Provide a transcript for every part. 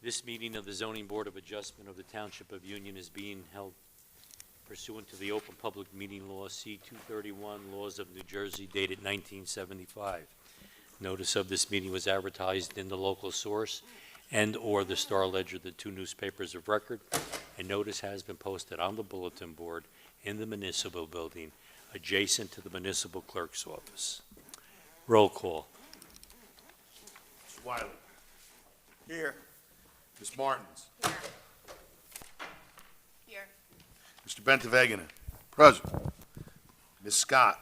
This meeting of the Zoning Board of Adjustment of the Township of Union is being held pursuant to the Open Public Meeting Law C-231, Laws of New Jersey, dated 1975. Notice of this meeting was advertised in the local source and/or the Star Ledger, the two newspapers of record. A notice has been posted on the bulletin board in the municipal building adjacent to the municipal clerk's office. Roll call. Mr. Wiley. Here. Ms. Martins. Here. Mr. Bentavegana. Present. Ms. Scott.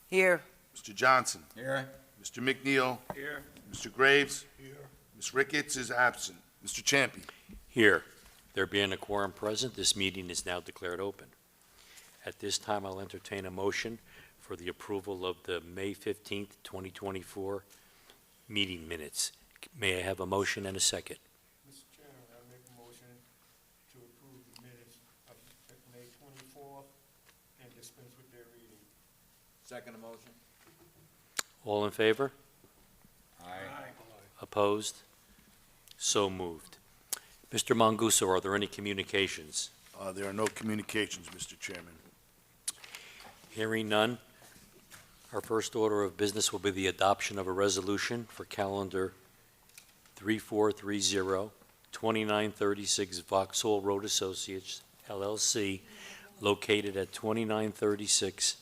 Here. Mr. Johnson. Here. Mr. McNeil. Here. Mr. Graves. Here. Ms. Ricketts is absent. Mr. Champion. Here. There being a quorum present, this meeting is now declared open. At this time, I'll entertain a motion for the approval of the May 15th, 2024 meeting minutes. May I have a motion and a second? Mr. Chairman, I make a motion to approve the minutes of May 24th and dispense with their reading. Second motion. All in favor? Aye. Opposed? So moved. Mr. Manguso, are there any communications? There are no communications, Mr. Chairman. Hearing none, our first order of business will be the adoption of a resolution for calendar 3430, 2936 Vauxhall Road Associates, LLC, located at 2936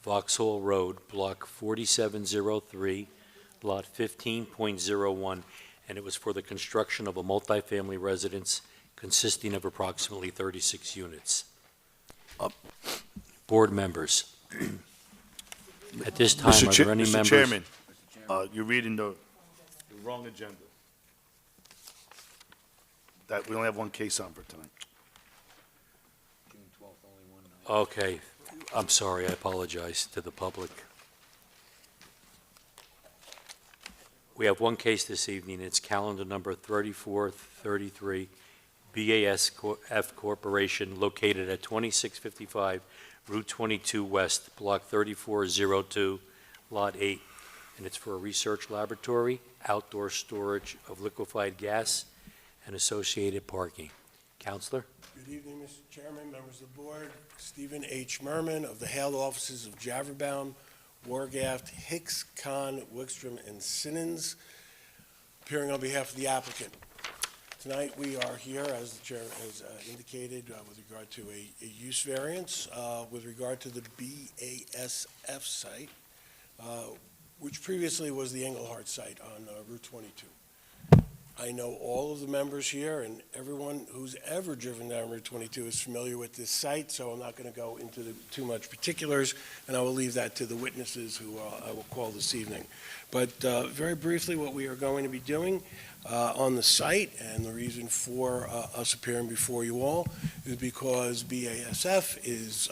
Vauxhall Road, Block 4703, Lot 15.01, and it was for the construction of a multifamily residence consisting of approximately 36 units. Board members, at this time, are there any Mr. members? Chairman, you're reading the wrong agenda. That, we only have one case on for tonight. June 12th, only one night. Okay, I'm sorry, I apologize to the public. We have one case this evening. It's calendar number 3433, BASF Corporation, located at 2655 Route 22 West, Block 3402, Lot 8. And it's for a research laboratory, outdoor storage of liquefied gas, and associated parking. Counselor? Good evening, Mr. Chairman, members of the board. Stephen H. Merman of the Hale offices of Javerbaum, Wargaft, Hicks, Kahn, Wickstrom, and Sinnons, appearing on behalf of the applicant. Tonight, we are here, as the chair has indicated, with regard to a use variance with regard to the BASF site, which previously was the Engelhardt site on Route 22. I know all of the members here, and everyone who's ever driven down Route 22 is familiar with this site, so I'm not going to go into too much particulars, and I will leave that to the witnesses who I will call this evening. But very briefly, what we are going to be doing on the site, and the reason for us appearing before you all, is because BASF is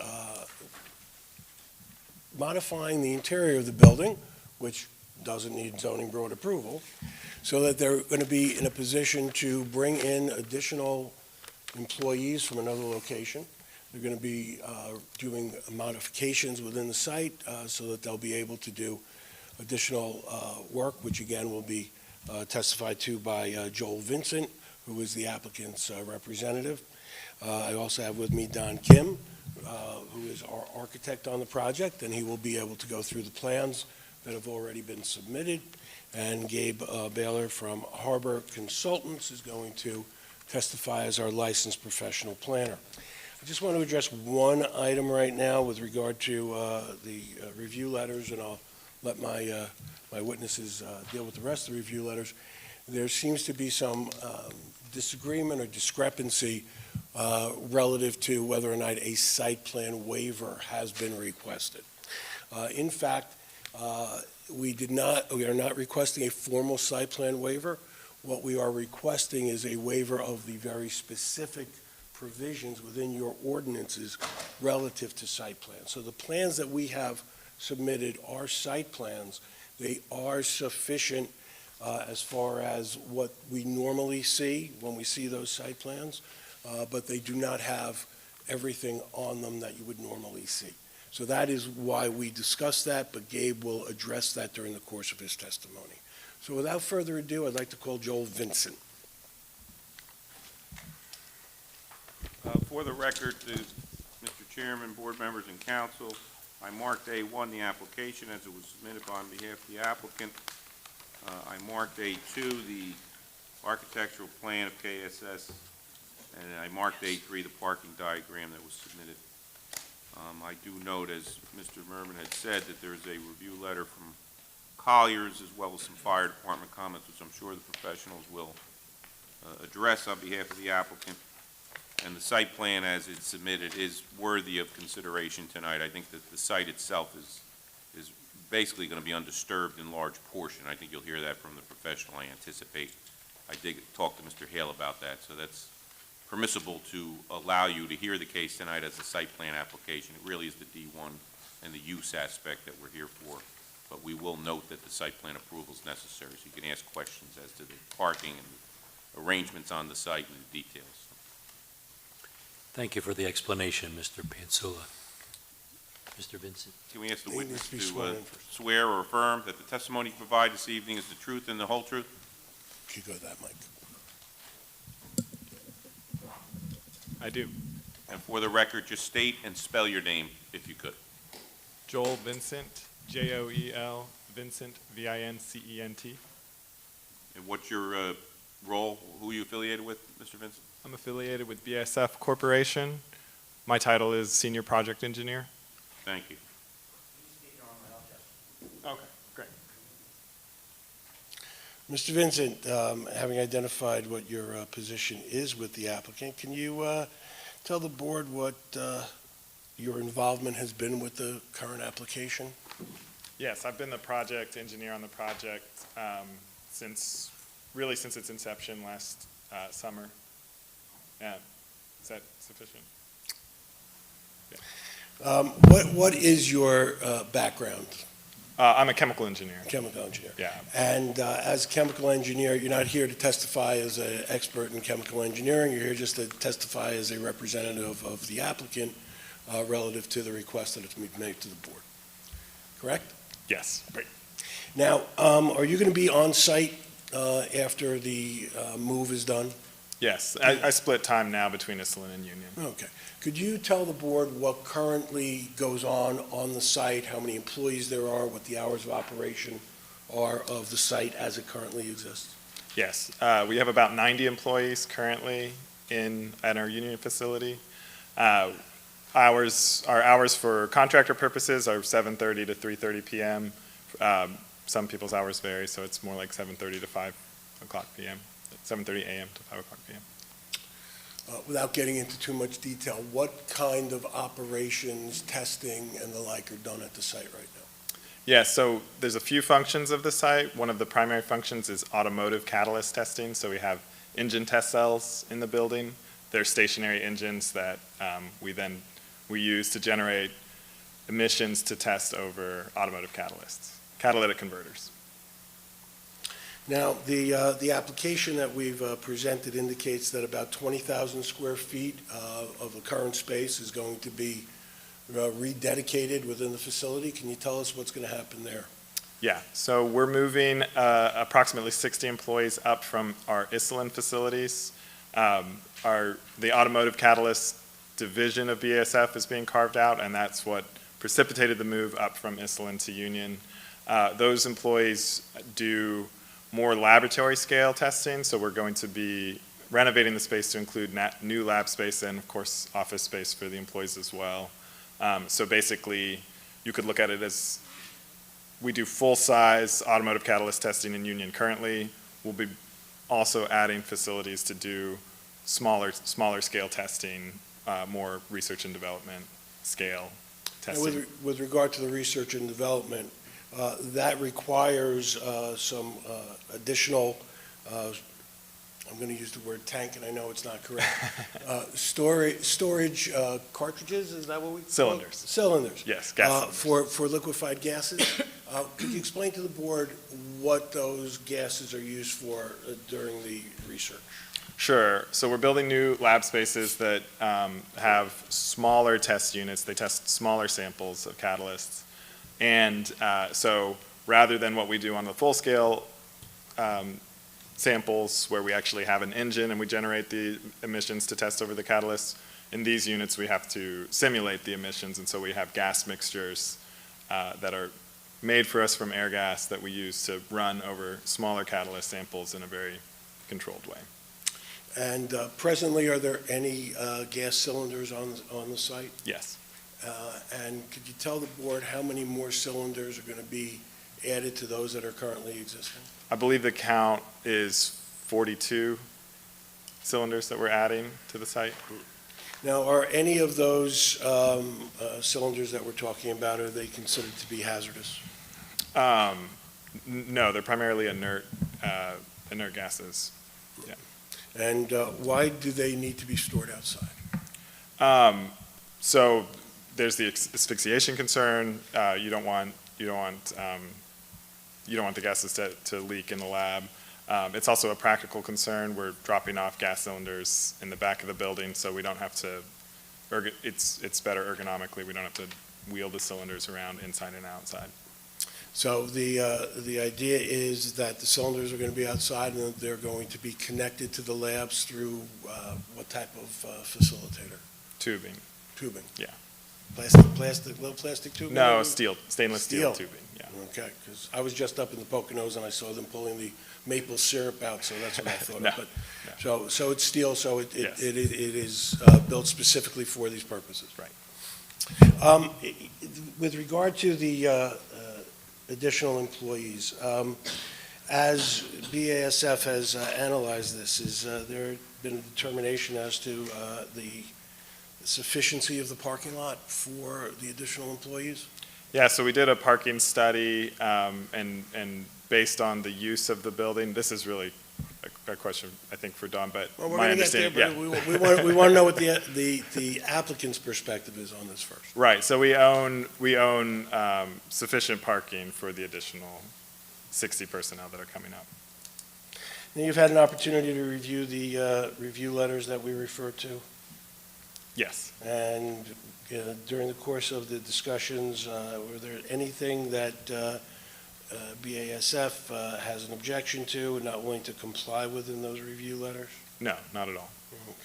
modifying the interior of the building, which doesn't need zoning board approval, so that they're going to be in a position to bring in additional employees from another location. They're going to be doing modifications within the site so that they'll be able to do additional work, which again will be testified to by Joel Vincent, who is the applicant's representative. I also have with me Don Kim, who is our architect on the project, and he will be able to go through the plans that have already been submitted. And Gabe Baylor from Harbor Consultants is going to testify as our licensed professional planner. I just want to address one item right now with regard to the review letters, and I'll let my witnesses deal with the rest of the review letters. There seems to be some disagreement or discrepancy relative to whether or not a site plan waiver has been requested. In fact, we are not requesting a formal site plan waiver. What we are requesting is a waiver of the very specific provisions within your ordinances relative to site plans. So the plans that we have submitted are site plans. They are sufficient as far as what we normally see when we see those site plans, but they do not have everything on them that you would normally see. So that is why we discussed that, but Gabe will address that during the course of his testimony. So without further ado, I'd like to call Joel Vincent. For the record, Mr. Chairman, board members, and council, I marked A1, the application, as it was submitted on behalf of the applicant. I marked A2, the architectural plan of KSS, and I marked A3, the parking diagram that was submitted. I do note, as Mr. Merman had said, that there is a review letter from Colliers, as well as some fire department comments, which I'm sure the professionals will address on behalf of the applicant. And the site plan, as it's submitted, is worthy of consideration tonight. I think that the site itself is basically going to be undisturbed in large portion. I think you'll hear that from the professional. I anticipate. I did talk to Mr. Hale about that, so that's permissible to allow you to hear the case tonight as a site plan application. It really is the D1 and the use aspect that we're here for. But we will note that the site plan approval is necessary, so you can ask questions as to the parking and the arrangements on the site and the details. Thank you for the explanation, Mr. Piazzula. Mr. Vincent? Can we ask the He needs witness to be to sworn in first. swear or affirm that the testimony you provide this evening is the truth and the whole truth? Could you go to that mic? I do. And for the record, just state and spell your name, if you could. Joel Vincent, Joel, Vincent, Vincent. And what's your role? Who are you affiliated with, Mr. Vincent? I'm affiliated with BSF Corporation. My title is Senior Project Engineer. Thank you. Okay, great. Mr. Vincent, having identified what your position is with the applicant, can you tell the board what your involvement has been with the current application? Yes, I've been the project engineer on the project since its inception last summer. Yeah, is that sufficient? What is your background? I'm a chemical engineer. Chemical engineer. Yeah. And as a chemical engineer, you're not here to testify as an expert in chemical engineering. You're here just to testify as a representative of the applicant relative to the request that it's been made to the board. Correct? Yes. Great. Now, are you going to be on site after the move is done? Yes, I split time now between Iselin and Union. Okay. Could you tell the board what currently goes on the site, how many employees there are, what the hours of operation are of the site as it currently exists? Yes, we have about 90 employees currently at our Union facility. Our hours for contractor purposes are 7:30 to 3:30 p.m. Some people's hours vary, so it's more like 7:30 to 5 o'clock p.m., 7:30 a.m. to 5 o'clock p.m. Without getting into too much detail, what kind of operations, testing, and the like are done at the site right now? Yeah, so there's a few functions of the site. One of the primary functions is automotive catalyst testing. So we have engine test cells in the building. They're stationary engines that we use to generate emissions to test over automotive catalysts, catalytic converters. Now, the application that we've presented indicates that about 20,000 square feet of the current space is going to be rededicated within the facility. Can you tell us what's going to happen there? Yeah, so we're moving approximately 60 employees up from our Iselin facilities. The automotive catalyst division of BASF is being carved out, and that's what precipitated the move up from Iselin to Union. Those employees do more laboratory scale testing, so we're going to be renovating the space to include new lab space and, of course, office space for the employees as well. So basically, you could look at it as we do full-size automotive catalyst testing in Union currently. We'll be also adding facilities to do smaller scale testing, more research and development scale testing. And with regard to the research and development, that requires some additional, I'm going to use the word tank, and I know it's not correct, storage cartridges, is that what we call it? Cylinders. Cylinders. Yes, gas cylinders. For liquefied gases. Could you explain to the board what those gases are used for during the research? Sure. So we're building new lab spaces that have smaller test units. They test smaller samples of catalysts. And so rather than what we do on the full-scale samples where we actually have an engine and we generate the emissions to test over the catalyst. In these units, we have to simulate the emissions, and so we have gas mixtures that are made for us from air gas that we use to run over smaller catalyst samples in a very controlled way. And presently, are there any gas cylinders on the site? Yes. And could you tell the board how many more cylinders are going to be added to those that are currently existing? I believe the count is 42 cylinders that we're adding to the site. Now, are any of those cylinders that we're talking about, are they considered to be hazardous? No, they're primarily inert gases. And why do they need to be stored outside? So there's the asphyxiation concern. You don't want the gases to leak in the lab. It's also a practical concern. We're dropping off gas cylinders in the back of the building, so we don't have to, it's better ergonomically. We don't have to wheel the cylinders around inside and outside. So the idea is that the cylinders are going to be outside and that they're going to be connected to the labs through what type of facilitator? Tubing. Tubing? Yeah. Little plastic tubing? No, stainless steel Steel. tubing, yeah. Okay, because I was just up in the Poconos and I saw them pulling the maple syrup out, so that's what I thought No, of. But, so it's steel, so it Yes. is built specifically for these purposes? Right. With regard to the additional employees, as BASF has analyzed this, has there been a determination as to the sufficiency of the parking lot for the additional employees? Yeah, so we did a parking study, and based on the use of the building, this is really a question, I think, for Don, but Well, we're my going to get there, understanding, but yeah. we want to know what the applicant's perspective is on this first. Right, so we own sufficient parking for the additional 60 personnel that are coming up. And you've had an opportunity to review the review letters that we referred to, Yes. and during the course of the discussions, were there anything that BASF has an objection to and not willing to comply with in those review letters? No, not at all.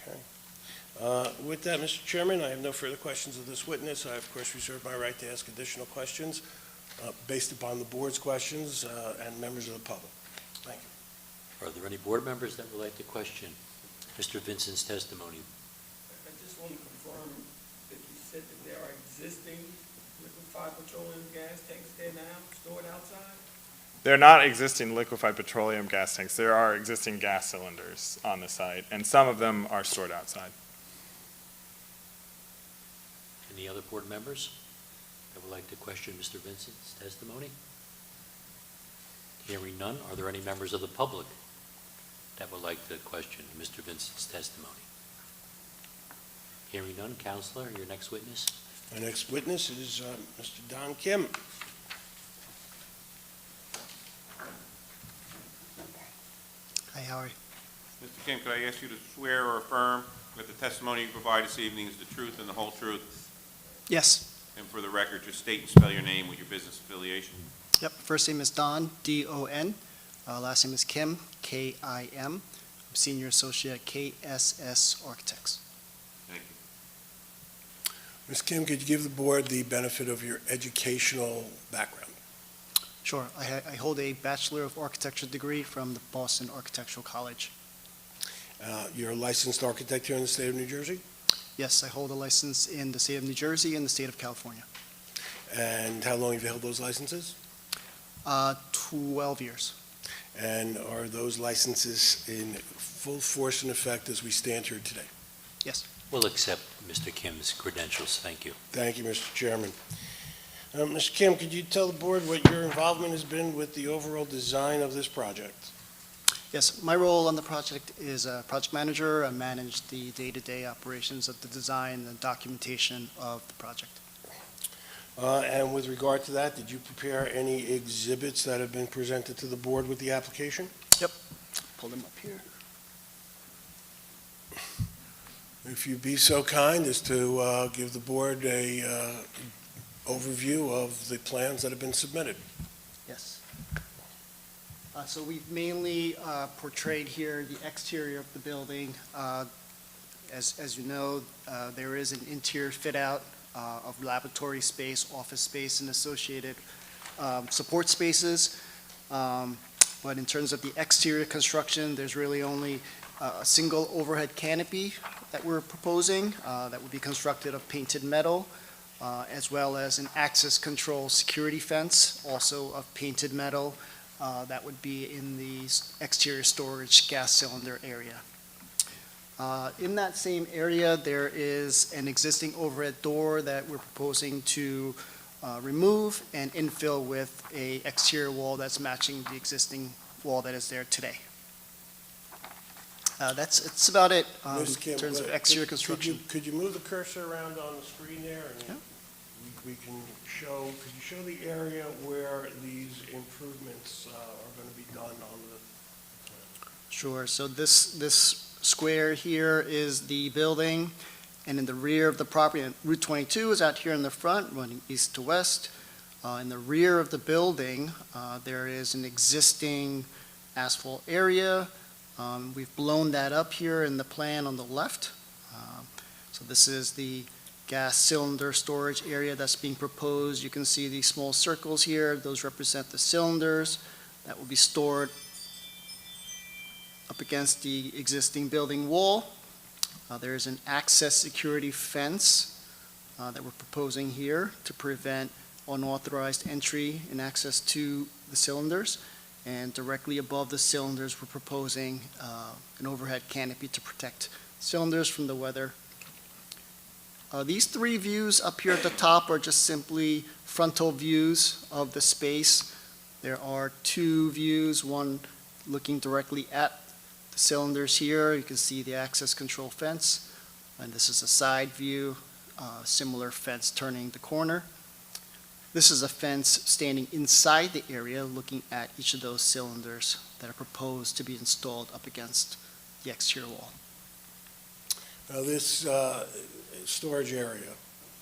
Okay. With that, Mr. Chairman, I have no further questions of this witness. I, of course, reserve my right to ask additional questions based upon the board's questions and members of the public. Thank you. Are there any board members that would like to question Mr. Vincent's testimony? I just want to confirm that you said that there are existing liquefied petroleum gas tanks there now, stored outside? They're not existing liquefied petroleum gas tanks. There are existing gas cylinders on the site, and some of them are stored outside. Any other board members that would like to question Mr. Vincent's testimony? Hearing none, are there any members of the public that would like to question Mr. Vincent's testimony? Hearing none, Counselor, your next witness. Our next witness is Mr. Don Kim. Hi, Howard. Mr. Kim, could I ask you to swear or affirm that the testimony you provide this evening is the truth and the whole truth? Yes. And for the record, just state and spell your name with your business affiliation. Yep. First name is Don, D-O-N. Last name is Kim, K-I-M. I'm Senior Associate at KSS Architects. Thank you. Ms. Kim, could you give the board the benefit of your educational background? Sure. I hold a Bachelor of Architecture degree from the Boston Architectural College. You're a licensed architect here in the state of New Jersey? Yes, I hold a license in the state of New Jersey and the state of California. And how long have you held those licenses? 12 years. And are those licenses in full force and effect as we stand here today? Yes. We'll accept Mr. Kim's credentials. Thank you. Thank you, Mr. Chairman. Mr. Kim, could you tell the board what your involvement has been with the overall design of this project? Yes, my role on the project is a project manager. I manage the day-to-day operations of the design and documentation of the project. And with regard to that, did you prepare any exhibits that have been presented to the board with the application? Pull them up here. If you'd be so kind as to give the board a overview of the plans that have been submitted. Yes. So we've mainly portrayed here the exterior of the building. As you know, there is an interior fit-out of laboratory space, office space, and associated support spaces. But in terms of the exterior construction, there's really only a single overhead canopy that we're proposing that would be constructed of painted metal, as well as an access control security fence, also of painted metal, that would be in the exterior storage gas cylinder area. In that same area, there is an existing overhead door that we're proposing to remove and infill with a exterior wall that's matching the existing wall that is there today. It's about it in Mr. Campbell, terms of exterior could construction. Could you move the cursor around on the screen there? And Yeah. we can show, could you show the area where these improvements are going to be done on the? Sure, so this square here is the building, and in the rear of the property, and Route 22 is out here in the front, running east to west. In the rear of the building, there is an existing asphalt area. We've blown that up here in the plan on the left. So this is the gas cylinder storage area that's being proposed. You can see these small circles here. Those represent the cylinders that will be stored up against the existing building wall. There is an access security fence that we're proposing here to prevent unauthorized entry and access to the cylinders. And directly above the cylinders, we're proposing an overhead canopy to protect cylinders from the weather. These three views up here at the top are just simply frontal views of the space. There are two views, one looking directly at the cylinders here. You can see the access control fence, and this is a side view, similar fence turning the corner. This is a fence standing inside the area, looking at each of those cylinders that are proposed to be installed up against the exterior wall. Now, this storage area,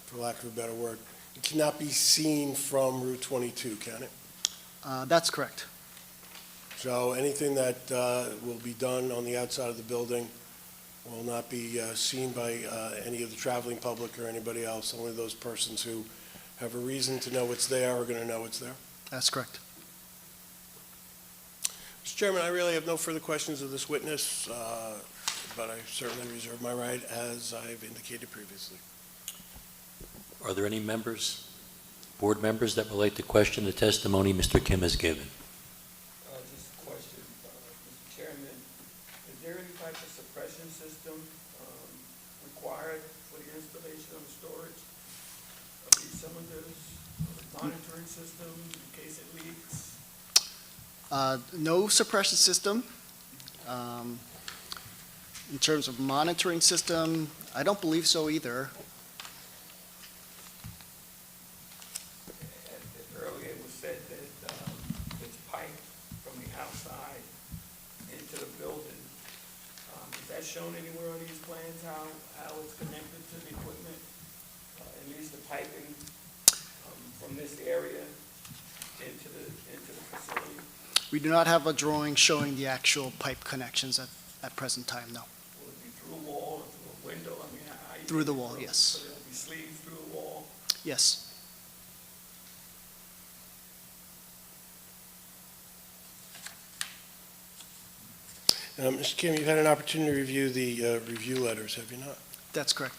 for lack of a better word, it cannot be seen from Route 22, can it? That's correct. So anything that will be done on the outside of the building will not be seen by any of the traveling public or anybody else. Only those persons who have a reason to know it's there are going to know it's there. That's correct. Mr. Chairman, I really have no further questions of this witness, but I certainly reserve my right, as I've indicated previously. Are there any members, board members, that would like to question the testimony Mr. Kim has given? Just a question, Mr. Chairman, is there any type of suppression system required for the installation of storage of these cylinders, monitoring system in case it leaks? No suppression system. In terms of monitoring system, I don't believe so either. Earlier it was said that it's piped from the outside into the building. Is that shown anywhere on these plans, how it's connected to the equipment? At least the piping from this area into the facility? We do not have a drawing showing the actual pipe connections at present time, no. Will it be through a wall or through a window? I mean, how you? Through the wall, yes. So there'll be sleeves through the wall? Yes. Mr. Kim, you've had an opportunity to review the review letters, have you not? That's correct.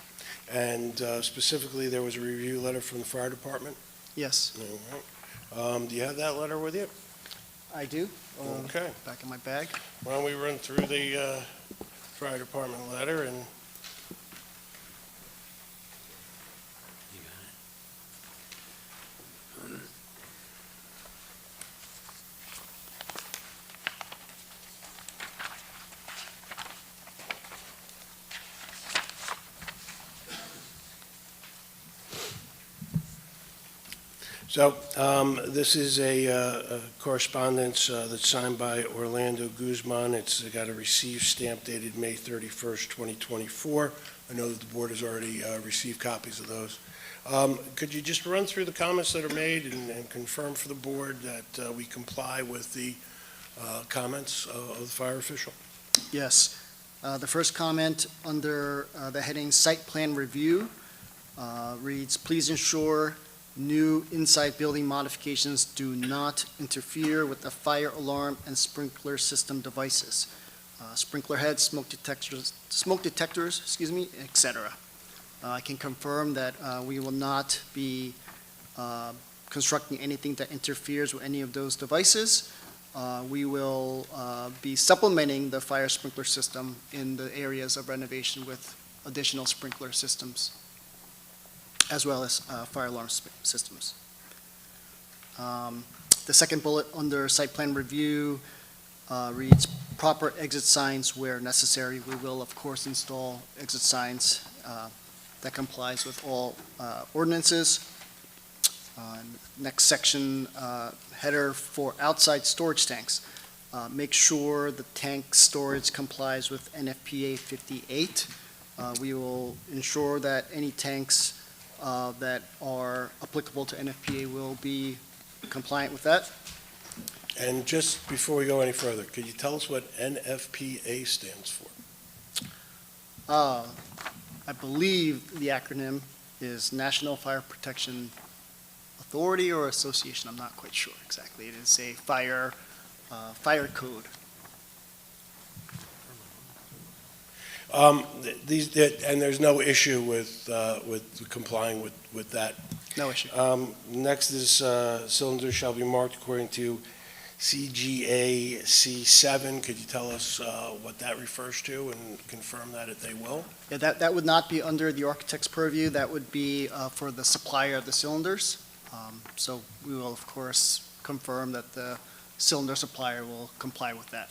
And specifically, there was a review letter from the fire department? Yes, All right. Do you have that letter with you? I do. Okay. Back in my bag. Why don't we run through the fire department letter and You got it? So, this is a correspondence that's signed by Orlando Guzman. It's got a received stamp dated May 31st, 2024. I know that the board has already received copies of those. Could you just run through the comments that are made and confirm for the board that we comply with the comments of the fire official. Yes. The first comment under the heading Site Plan Review reads, "Please ensure new inside building modifications do not interfere with the fire alarm and sprinkler system devices, sprinkler heads, smoke detectors, etc." I can confirm that we will not be constructing anything that interferes with any of those devices. We will be supplementing the fire sprinkler system in the areas of renovation with additional sprinkler systems, as well as fire alarm systems. The second bullet under site plan review reads, "Proper exit signs where necessary." We will, of course, install exit signs that complies with all ordinances. Next section, header for outside storage tanks. Make sure the tank storage complies with NFPA 58. We will ensure that any tanks that are applicable to NFPA will be compliant with that. And just before we go any further, could you tell us what NFPA stands for? I believe the acronym is National Fire Protection Authority or Association. I'm not quite sure exactly. It is a fire code. And there's no issue with complying with that. No issue. Next is cylinders shall be marked according to CGA C7. Could you tell us what that refers to and confirm that they will? Yeah, that would not be under the architect's purview. That would be for the supplier of the cylinders. So we will, of course, confirm that the cylinder supplier will comply with that.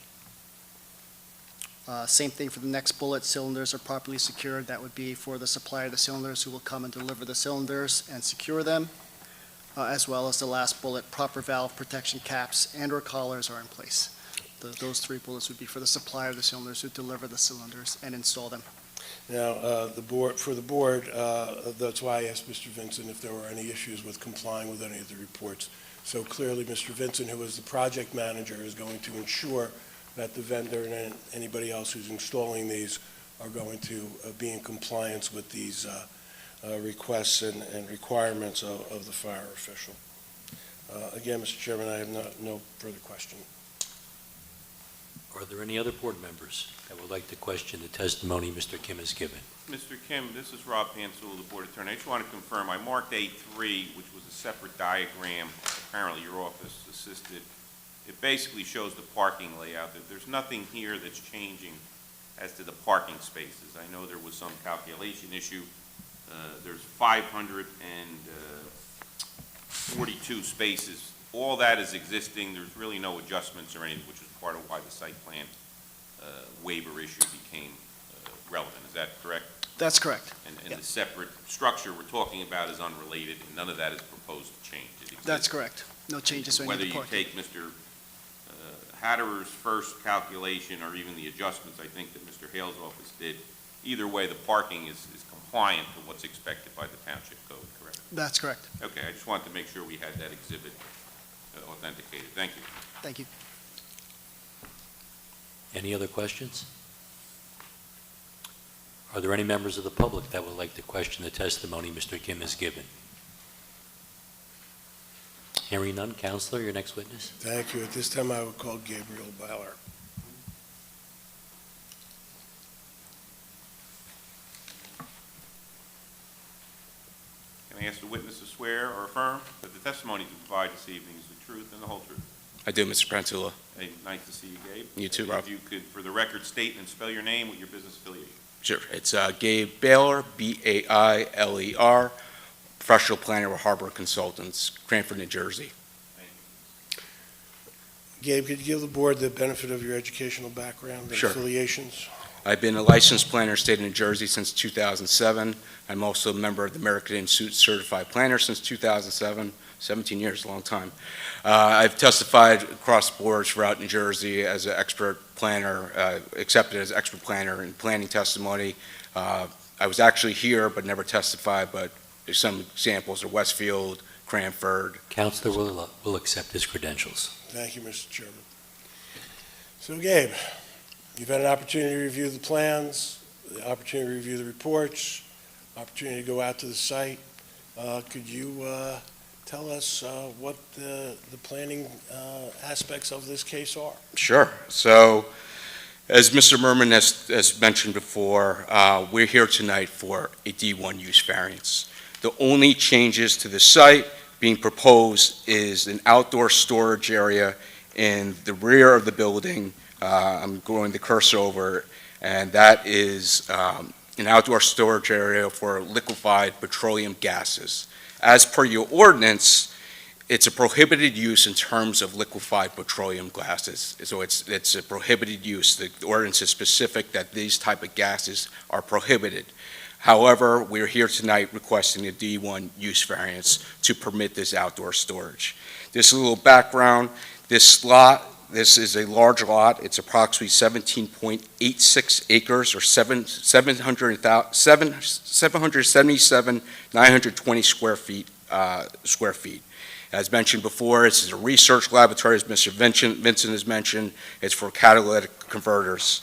Same thing for the next bullet, cylinders are properly secured. That would be for the supplier of the cylinders who will come and deliver the cylinders and secure them, as well as the last bullet, proper valve protection caps and/or collars are in place. Those three bullets would be for the supplier of the cylinders who deliver the cylinders and install them. Now, for the board, that's why I asked Mr. Vincent if there were any issues with complying with any of the reports. So clearly, Mr. Vincent, who is the project manager, is going to ensure that the vendor and anybody else who's installing these are going to be in compliance with these requests and requirements of the fire official. Again, Mr. Chairman, I have no further question. Are there any other board members that would like to question the testimony Mr. Kim has given? Mr. Kim, this is Rob Pansul, the Board Attorney. I just want to confirm, I marked A3, which was a separate diagram, apparently your office assisted. It basically shows the parking layout. There's nothing here that's changing as to the parking spaces. I know there was some calculation issue. There's 542 spaces. All that is existing. There's really no adjustments or anything, which was part of why the site plan waiver issue became relevant. Is that correct? That's correct. And Yeah. the separate structure we're talking about is unrelated, and none of that is proposed to change. It exists. That's correct. No changes to any of Whether the you parking. take Mr. Hatterer's first calculation or even the adjustments I think that Mr. Hale's office did, either way, the parking is compliant to what's expected by the township code, correct? That's correct. Okay, I just wanted to make sure we had that exhibit authenticated. Thank you. Thank you. Any other questions? Are there any members of the public that would like to question the testimony Mr. Kim has given? Hearing none, Counselor, your next witness. Thank you. At this time, I would call Gabriel Bauer. Can I ask the witness to swear or affirm that the testimony to provide this evening is the truth and the whole truth? I do, Mr. Prantula. Hey, nice to see you, Gabe. You too, Rob. If you could, for the record, state and spell your name with your business affiliation. Sure. It's Gabe Baylor, B-A-I-L-E-R, professional planner with Harbor Consultants, Cranford, New Jersey. Gabe, could you give the board the benefit of your educational background and Sure. affiliations? I've been a licensed planner in the state of New Jersey since 2007. I'm also a member of the American Institute Certified Planner since 2007, 17 years, a long time. I've testified across boards throughout New Jersey as an expert planner, accepted as expert planner in planning testimony. I was actually here but never testified, but there's some examples of Westfield, Cranford. Counselor will accept his credentials. Thank you, Mr. Chairman. So Gabe, you've had an opportunity to review the plans, the opportunity to review the reports, opportunity to go out to the site. Could you tell us what the planning aspects of this case are? Sure. So, as Mr. Merman has mentioned before, we're here tonight for a D1 use variance. The only changes to the site being proposed is an outdoor storage area in the rear of the building. I'm going the cursor over, and that is an outdoor storage area for liquefied petroleum gases. As per your ordinance, it's a prohibited use in terms of liquefied petroleum gases. So it's a prohibited use. The ordinance is specific that these type of gases are prohibited. However, we're here tonight requesting a D1 use variance to permit this outdoor storage. Just a little background, this is a large lot. It's approximately 17.86 acres, or 777,920 square feet. As mentioned before, this is a research laboratory, as Mr. Vincent has mentioned. It's for catalytic converters.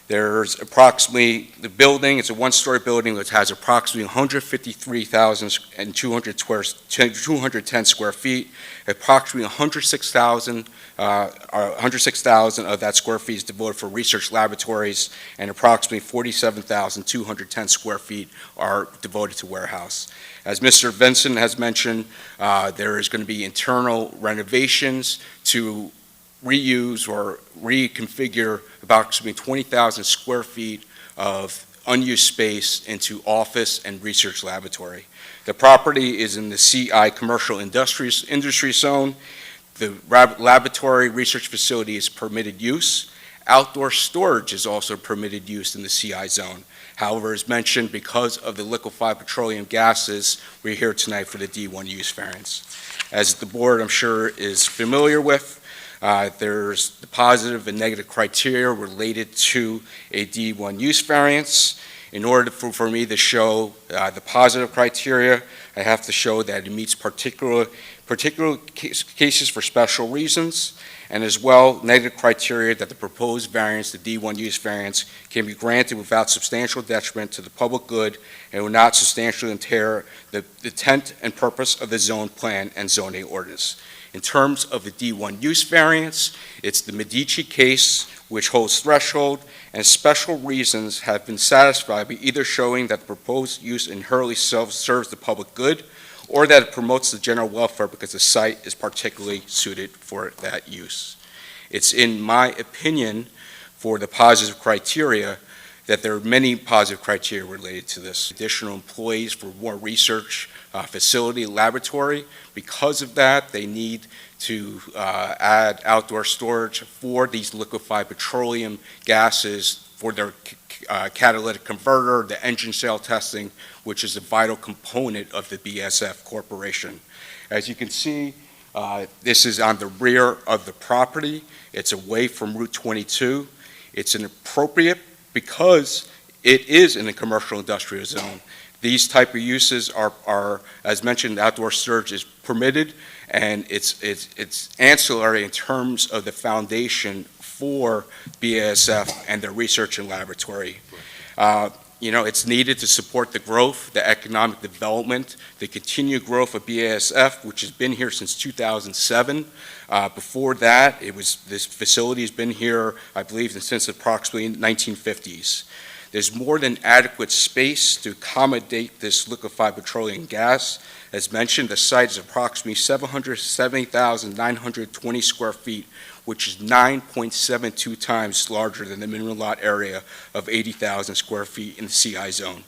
There's approximately, the building, it's a one-story building which has approximately 153,210 square feet. Approximately 106,000 of that square feet is devoted for research laboratories, and approximately 47,210 square feet are devoted to warehouse. As Mr. Vincent has mentioned, there is going to be internal renovations to reuse or reconfigure approximately 20,000 square feet of unused space into office and research laboratory. The property is in the CI Commercial Industry Zone. The laboratory research facility is permitted use. Outdoor storage is also permitted use in the CI zone. However, as mentioned, because of the liquefied petroleum gases, we're here tonight for the D1 use variance. As the board, I'm sure, is familiar with, there's the positive and negative criteria related to a D1 use variance. In order for me to show the positive criteria, I have to show that it meets particular cases for special reasons, and as well, negative criteria that the proposed variance, the D1 use variance, can be granted without substantial detriment to the public good and will not substantially impair the intent and purpose of the zone plan and zoning ordinance. In terms of the D1 use variance, it's the Medici case, which holds threshold, and special reasons have been satisfied by either showing that the proposed use inherently serves the public good, or that it promotes the general welfare because the site is particularly suited for that use. It's in my opinion, for the positive criteria, that there are many positive criteria related to this. Additional employees for more research, facility, laboratory. Because of that, they need to add outdoor storage for these liquefied petroleum gases for their catalytic converter, the engine cell testing, which is a vital component of the BASF Corporation. As you can see, this is on the rear of the property. It's away from Route 22. It's inappropriate because it is in a commercial industrial zone. These type of uses are as mentioned, outdoor storage is permitted, and it's ancillary in terms of the foundation for BASF and their research and laboratory. It's needed to support the growth, the economic development, the continued growth of BASF, which has been here since 2007. Before that, this facility has been here, I believe, since approximately 1950s. There's more than adequate space to accommodate this liquefied petroleum gas. As mentioned, the site is approximately 770,920 square feet, which is 9.72 times larger than the minimum lot area of 80,000 square feet in the CI zone.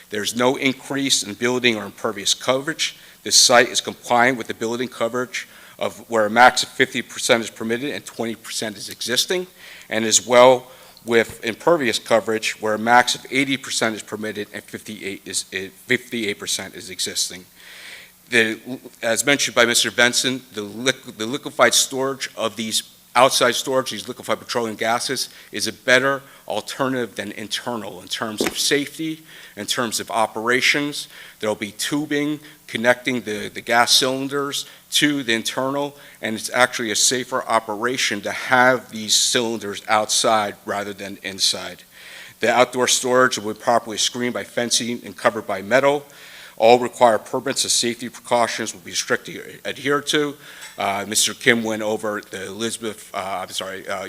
There's no increase in building or impervious coverage. This site is compliant with the building coverage of where a max of 50% is permitted and 20% is existing, and as well with impervious coverage where a max of 80% is permitted and 58% is existing. As mentioned by Mr. Benson, the liquefied storage of these outside storage, these liquefied petroleum gases, is a better alternative than internal in terms of safety, in terms of operations. There'll be tubing connecting the gas cylinders to the internal, and it's actually a safer operation to have these cylinders outside rather than inside. The outdoor storage will be properly screened by fencing and covered by metal. All required permits and safety precautions will be strictly adhered to. Mr. Kim went over the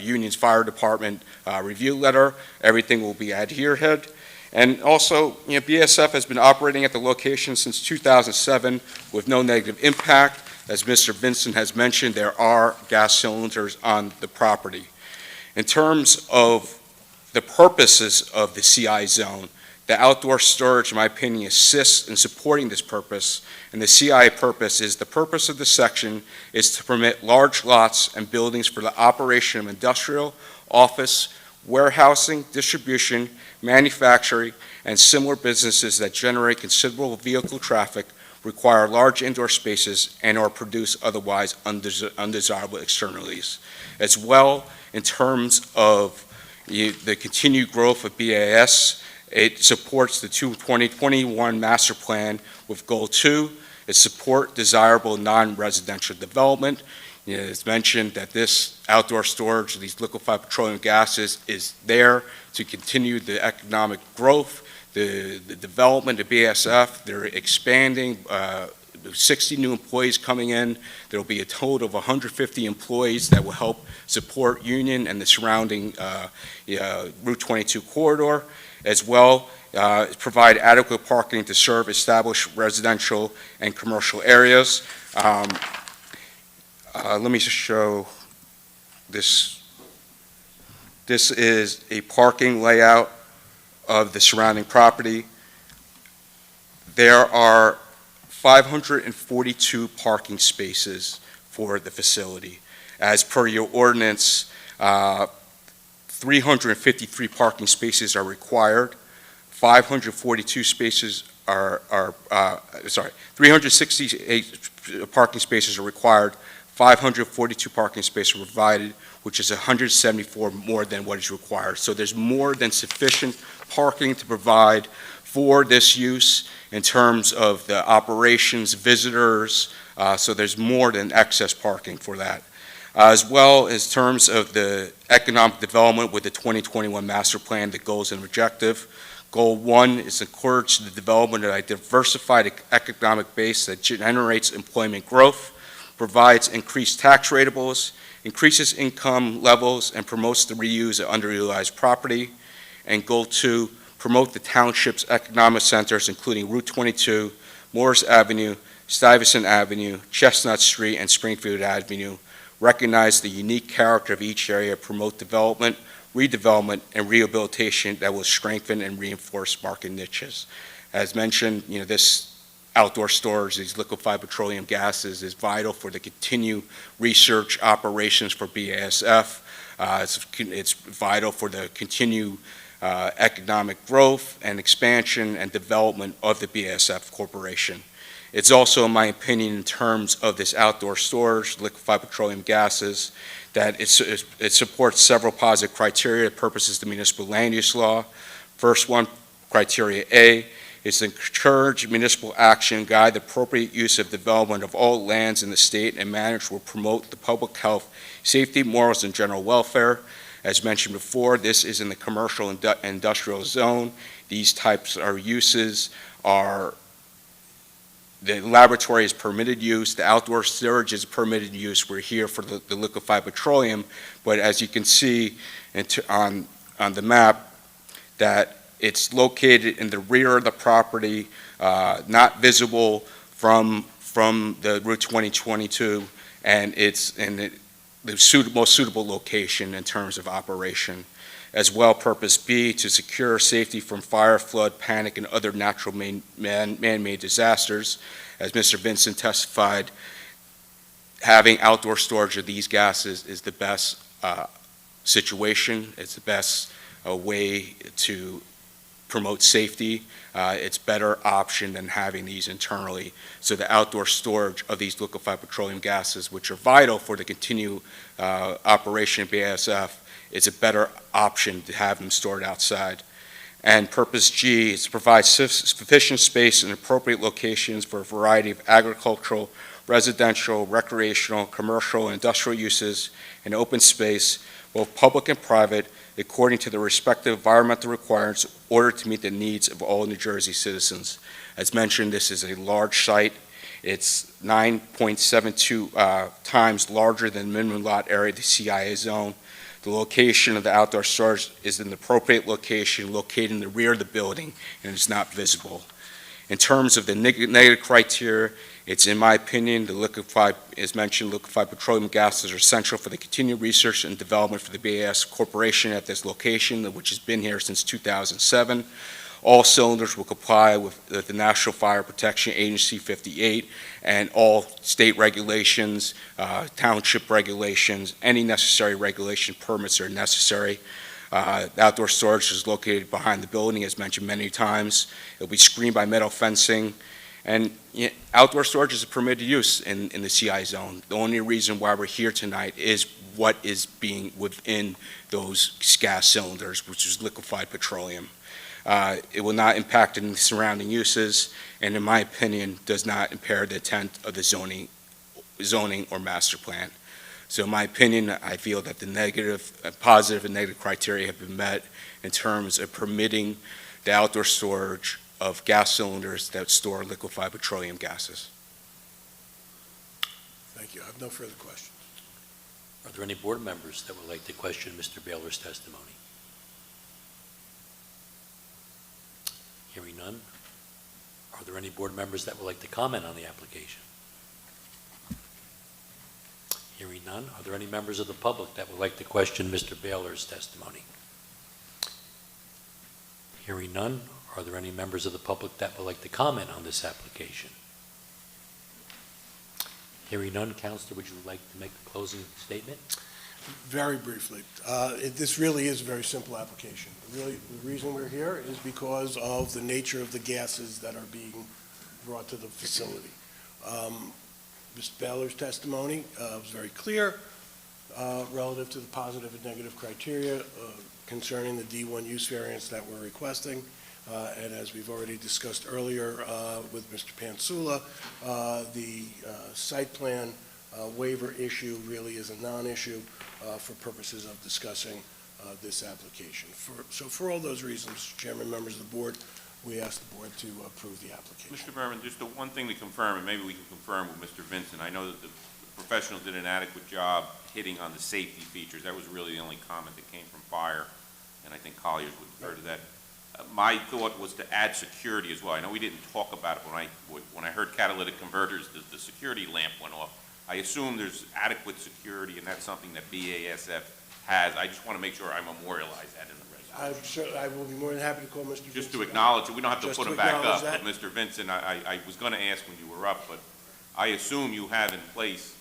Union's Fire Department review letter. Everything will be adhered. And also, BSF has been operating at the location since 2007 with no negative impact. As Mr. Vincent has mentioned, there are gas cylinders on the property. In terms of the purposes of the CI zone, the outdoor storage, in my opinion, assists in supporting this purpose, and the CI purpose is the purpose of the section is to permit large lots and buildings for the operation of industrial, office, warehousing, distribution, manufacturing, and similar businesses that generate considerable vehicle traffic, require large indoor spaces, and or produce otherwise undesirable externalities. As well, in terms of the continued growth of BAS, it supports the 2021 master plan with goal 2, it support desirable non-residential development. It's mentioned that this outdoor storage of these liquefied petroleum gases is there to continue the economic growth, the development of BASF. They're expanding, 60 new employees coming in. There will be a total of 150 employees that will help support Union and the surrounding Route 22 corridor, as well provide adequate parking to serve established residential and commercial areas. Let me just show this. This is a parking layout of the surrounding property. There are 542 parking spaces for the facility. As per your ordinance, 353 parking spaces are required. 542 spaces 368 parking spaces are required. 542 parking spaces are provided, which is 174 more than what is required. So there's more than sufficient parking to provide for this use in terms of the operations, visitors, so there's more than excess parking for that. As well as terms of the economic development with the 2021 master plan, the goals and objective. Goal 1 is to encourage the development of a diversified economic base that generates employment growth, provides increased tax ratables, increases income levels, and promotes the reuse of underutilized property. And Goal 2, promote the township's economic centers, including Route 22, Morris Avenue, Stuyvesant Avenue, Chestnut Street, and Springfield Avenue. Recognize the unique character of each area, promote development, redevelopment, and rehabilitation that will strengthen and reinforce market niches. As mentioned, this outdoor storage, these liquefied petroleum gases, is vital for the continued research operations for BASF. It's vital for the continued economic growth and expansion and development of the BASF Corporation. It's also, in my opinion, in terms of this outdoor storage, liquefied petroleum gases, that it supports several positive criteria, purposes the municipal land use law. First one, criteria A, is to encourage municipal action, guide the appropriate use of development of all lands in the state, and manage will promote the public health, safety, morals, and general welfare. As mentioned before, this is in the commercial and industrial zone. These types of uses are, the laboratory is permitted use, the outdoor storage is permitted use. We're here for the liquefied petroleum, but as you can see on the map, that it's located in the rear of the property, not visible from the Route 2022, and it's in the most suitable location in terms of operation. As well, purpose B, to secure safety from fire, flood, panic, and other natural man-made disasters. As Mr. Vincent testified, having outdoor storage of these gases is the best situation. It's the best way to promote safety. It's better option than having these internally. So the outdoor storage of these liquefied petroleum gases, which are vital for the continued operation of BASF, is a better option to have them stored outside. And purpose G is to provide sufficient space in appropriate locations for a variety of agricultural, residential, recreational, commercial, and industrial uses in open space, both public and private, according to the respective environmental requirements in order to meet the needs of all New Jersey citizens. As mentioned, this is a large site. It's 9.72 times larger than the minimum lot area of the CIA zone. The location of the outdoor storage is an appropriate location located in the rear of the building and is not visible. In terms of the negative criteria, it's in my opinion, as mentioned, liquefied petroleum gases are essential for the continued research and development for the BAS Corporation at this location, which has been here since 2007. All cylinders will comply with the National Fire Protection Agency 58 and all state regulations, township regulations, any necessary regulation permits are necessary. The outdoor storage is located behind the building, as mentioned many times. It'll be screened by metal fencing. And outdoor storage is a permitted use in the CI zone. The only reason why we're here tonight is what is being within those gas cylinders, which is liquefied petroleum. It will not impact any surrounding uses, and in my opinion, does not impair the intent of the zoning or master plan. So in my opinion, I feel that the positive and negative criteria have been met in terms of permitting the outdoor storage of gas cylinders that store liquefied petroleum gases. Thank you. I have no further questions. Are there any board members that would like to question Mr. Baylor's testimony? Hearing none. Are there any board members that would like to comment on the application? Hearing none. Are there any members of the public that would like to question Mr. Baylor's testimony? Hearing none. Are there any members of the public that would like to comment on this application? Hearing none. Counselor, would you like to make a closing statement? Very briefly, this really is a very simple application. Really, the reason we're here is because of the nature of the gases that are being brought to the facility. Mr. Baylor's testimony was very clear relative to the positive and negative criteria concerning the D1 use variance that we're requesting. And as we've already discussed earlier with Mr. Pansula, the site plan waiver issue really is a non-issue for purposes of discussing this application. So for all those reasons, Chairman, members of the board, we ask the board to approve the application. Mr. Berman, just the one thing to confirm, and maybe we can confirm with Mr. Vincent, I know that the professionals did an adequate job hitting on the safety features. That was really the only comment that came from fire, and I think Colliers would refer to that. My thought was to add security as well. I know we didn't talk about it when I heard catalytic converters, the security lamp went off. I assume there's adequate security, and that's something that BASF has. I just want to make sure I memorialize that in the resolution. I will be more than happy to call Mr. Vincent. Just to acknowledge it, we don't have to Just put to him back acknowledge up, that. but Mr. Vincent, I was going to ask when you were up, but I assume you have in place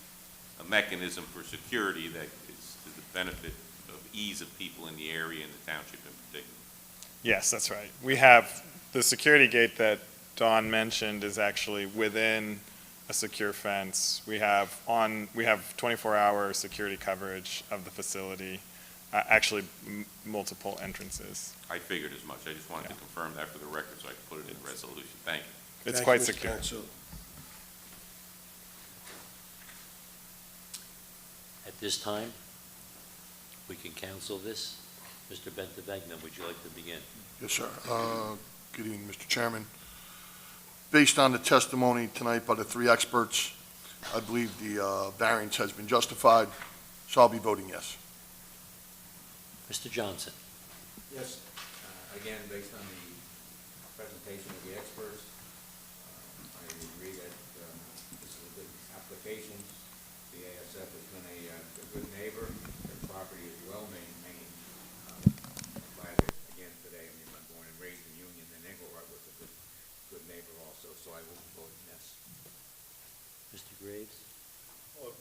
a mechanism for security that is to the benefit of ease of people in the area and the township in particular. Yes, that's right. We have the security gate that Dawn mentioned is actually within a secure fence. We have 24-hour security coverage of the facility, actually multiple entrances. I figured as much. I just wanted to confirm that for the record so I could put it in the resolution. Thank you. It's Thank quite you, Mr. secure. Pansula. At this time, we can cancel this. Mr. Bentavegna, would you like to begin? Yes, sir. Good evening, Mr. Chairman. Based on the testimony tonight by the three experts, I believe the variance has been justified, so I'll be voting yes. Mr. Johnson? Yes, again, based on the presentation of the experts, I agree that this is a good application. The ASF has been a good neighbor. Their property is well maintained. I'm glad that, again, today, I mean, I'm born and raised in Union, and Engelhart was a good neighbor also, so I will vote yes. Mr. Graves?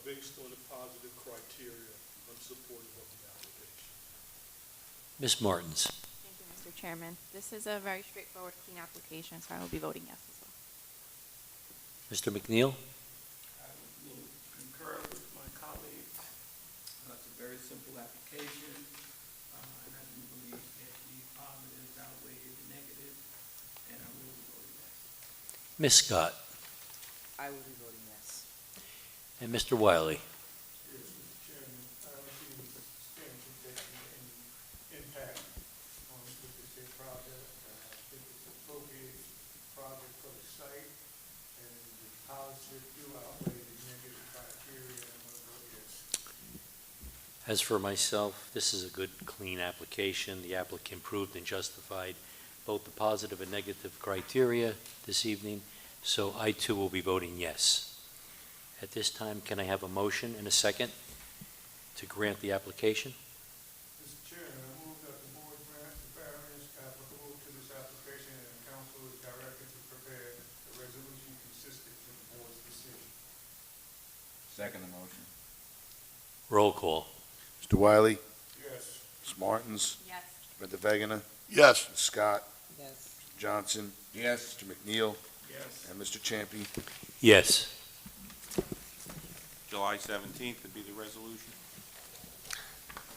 Based on the positive criteria, I'm supportive of the application. Ms. Martins? Thank you, Mr. Chairman. This is a very straightforward, clean application, so I will be voting yes as well. Mr. McNeil? I will concur with my colleagues. It's a very simple application, and I do believe that the positives outweigh the negatives, and I will be voting yes. Ms. Scott? I will be voting yes. And Mr. Wiley? Yes, Mr. Chairman, I don't see any substantial any impact on this particular project. I think it's an appropriate project for the site, and the positive do outweigh the negative criteria, and I'm going to vote yes. As for myself, this is a good, clean application. The applicant proved and justified both the positive and negative criteria this evening, so I too will be voting yes. At this time, can I have a motion and a second to grant the application? Mr. Chairman, I move that the board grant the variance applicable to this application, and the council is directed to prepare a resolution consistent with the board's decision. Second the motion. Roll call. Mr. Wiley, Yes. Ms. Martins, Yes. Mr. Vegana, Yes. Ms. Scott, Yes. Mr. Johnson, Yes. Mr. McNeil, Yes. and Mr. Champy. Yes. July 17th would be the resolution.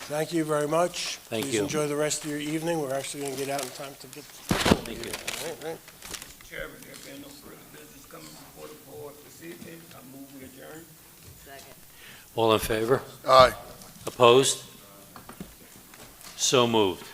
Thank you very much. Thank Please you. enjoy the rest of your evening. We're actually going to get out in time to get. Thank you. All right. Mr. Chairman, there being no further business coming before the board this evening, I move we adjourn. Second. All in favor? Aye. Opposed? So moved.